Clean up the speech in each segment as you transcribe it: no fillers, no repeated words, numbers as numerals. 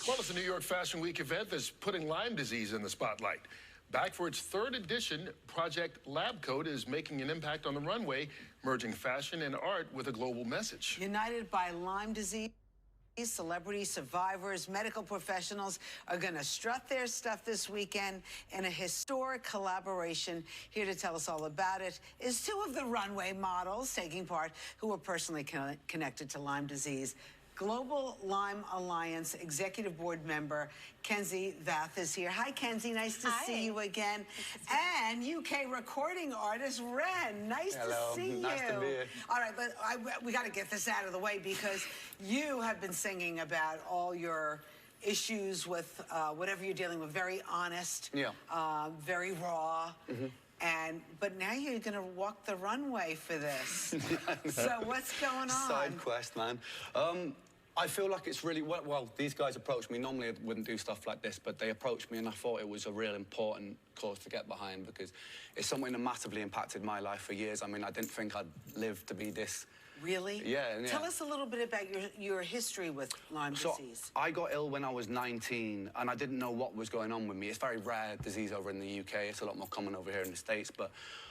Well, it's a New York Fashion Week event that's putting Lyme disease in the spotlight. Back for its third edition, Project Lab Coat is making an impact on the runway, merging fashion and art with a global message. United by Lyme disease, celebrity survivors, medical professionals are going to strut their stuff this weekend in a historic collaboration. Here to tell us all about it is two of the runway models taking part who are personally connected to Lyme disease. Global Lyme Alliance Executive Board member Kenzie Vath is here. Hi, Kenzie. Nice to see you again. And UK recording artist Ren. Nice to see you. Nice to be here. All right, but we got to get this out of the way because you have been singing about all your issues with whatever you're dealing with. Very honest. Yeah. Very raw. But now you're going to walk the runway for this. So what's going on? Side quest, man. I feel like it's really, well, these guys approached me. Normally I wouldn't do stuff like this, but they approached me and I thought it was a real important cause to get behind because it's something that massively impacted my life for years. I mean, I didn't think I'd live to be this. Really? Yeah. Tell us a little bit about your history with Lyme disease. I got ill when I was 19 and I didn't know what was going on with me. It's a very rare disease over in the UK. It's a lot more common over here in the States.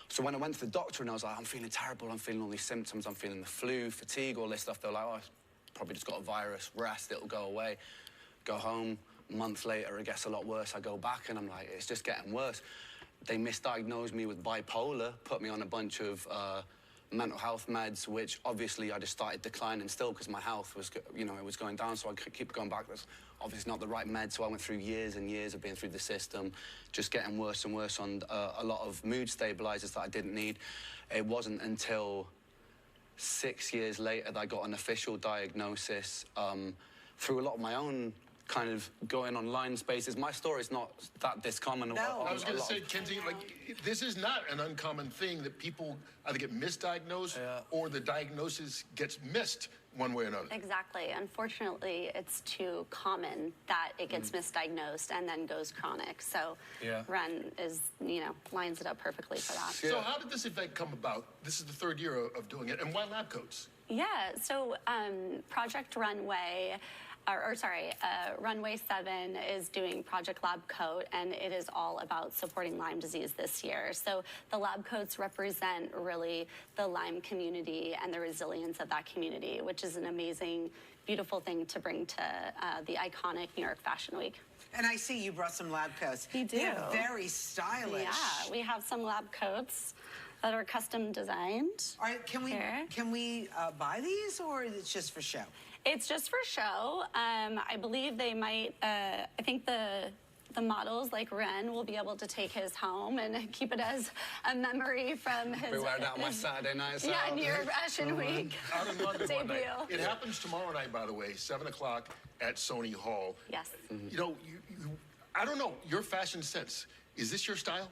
So when I went to the doctor and I was like, I'm feeling terrible, I'm feeling all these symptoms, I'm feeling the flu, fatigue, all this stuff, they were like, oh, probably just got a virus, rest, it'll go away. Go home, a month later, it gets a lot worse. I go back and I'm like, it's just getting worse. They misdiagnosed me with bipolar, put me on a bunch of mental health meds, which obviously I just started declining still because my health was, it was going down, so I could keep going back. That's obviously not the right med, so I went through years and years of being through the system, just getting worse and worse on a lot of mood stabilizers that I didn't need. It wasn't until 6 years later that I got an official diagnosis through a lot of my own kind of going online spaces. My story's not that discommon. No. I was going to say, Kenzie, this is not an uncommon thing that people either get misdiagnosed or the diagnosis gets missed one way or another. Exactly. Unfortunately, it's too common that it gets misdiagnosed and then goes chronic. So Ren is, lines it up perfectly for that. So how did this event come about? This is the third year of doing it. And why lab coats? Yeah, so Project Runway, Runway 7 is doing Project Lab Coat, and it is all about supporting Lyme disease this year. So the lab coats represent really the Lyme community and the resilience of that community, which is an amazing, beautiful thing to bring to the iconic New York Fashion Week. And I see you brought some lab coats. We do. They're very stylish. Yeah, we have some lab coats that are custom designed. All right, can we buy these, or is it just for show? It's just for show. I believe they might, I think the models like Ren will be able to take his home and keep it as a memory from his... Be wearing out my Saturday night. Yeah, New York Fashion Week Out in London debut. one night. It happens tomorrow night, by the way, 7 o'clock at Sony Hall. Yes. I don't know, your fashion sense, is this your style?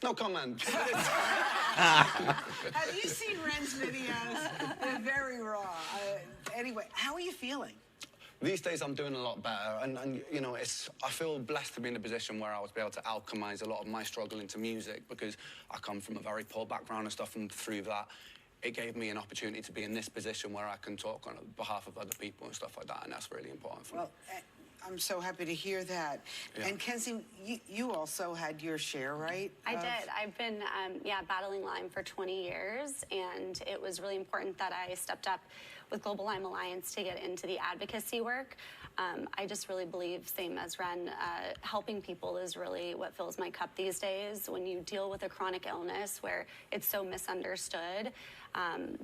No comment. Have you seen Ren's videos? They're very raw. Anyway, how are you feeling? These days I'm doing a lot better, and I feel blessed to be in a position where I was able to alchemize a lot of my struggle into music because I come from a very poor background and stuff, and through that it gave me an opportunity to be in this position where I can talk on behalf of other people and stuff like that, and that's really important for me. I'm so happy to hear that. Yeah. And Kenzie, you also had your share, right? I did. I've been, battling Lyme for 20 years, and it was really important that I stepped up with Global Lyme Alliance to get into the advocacy work. I just really believe, same as Ren, helping people is really what fills my cup these days. When you deal with a chronic illness where it's so misunderstood,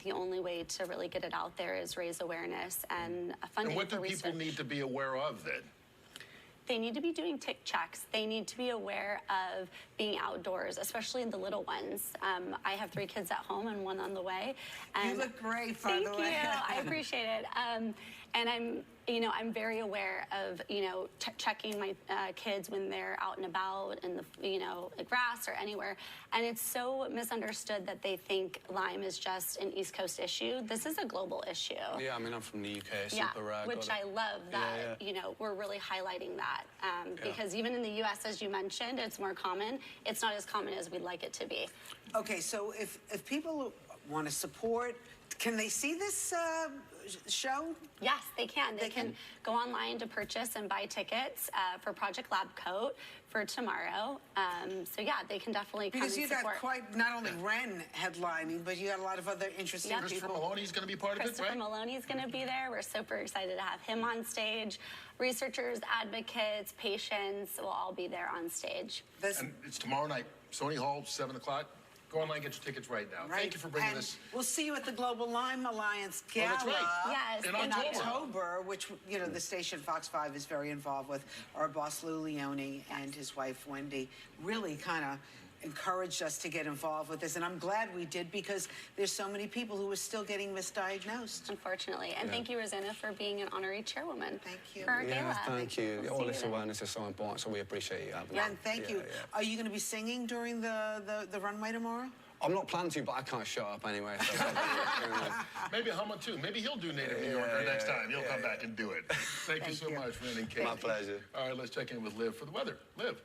the only way to really get it out there is raise awareness and funding for research. And what do people need to be aware of then? They need to be doing tick checks. They need to be aware of being outdoors, especially the little ones. I have 3 kids at home and 1 on the way. And you look great, by the way. Thank you. I appreciate it. And I'm very aware of, checking my kids when they're out and about in the grass or anywhere. And it's so misunderstood that they think Lyme is just an East Coast issue. This is a global issue. Yeah, I mean, I'm from the UK, super rare. Which I love that, we're really highlighting that. Because even in the US, as you mentioned, it's more common. It's not as common as we'd like it to be. Okay, so if people want to support, Can they see this show? Yes, they can. They can? can go online to purchase and buy tickets for Project Lab Coat for tomorrow. So yeah, they can definitely come Because and you support. got quite, not only Ren headlining, but you got a lot of other interesting Yeah. Christopher people. Maloney's going to be part of it, Christopher right? Maloney's going to be there. We're super excited to have him on stage. Researchers, advocates, patients will all be there on stage. This- And it's tomorrow night, Sony Hall, 7 o'clock. Go online, get your tickets right now. Right. Thank you for bringing And this. we'll see you at the Global Lyme Alliance Gala. that's right. Yes, In in October. Which, you know, the station Fox 5 is very involved with. Our boss, Lou Leone, and his wife, Wendy, really kind of encouraged us to get involved with this. And I'm glad we did, because there's so many people who are still getting misdiagnosed. Unfortunately. And thank you, Rosanna, for being an honorary chairwoman. Thank you. For our Yeah, gala. thank you. We'll All see this you then. awareness is so important, so we appreciate you having Ren, me. thank you. Are you going to be singing during the runway tomorrow? I'm not planning to, but I can't shut up anyway. So Maybe hum it too. Maybe he'll do Native New Yorker next time. He'll come back and do it. Thank you so much, Ren and Kate. My pleasure. All right, let's check in with Liv for the weather. Liv.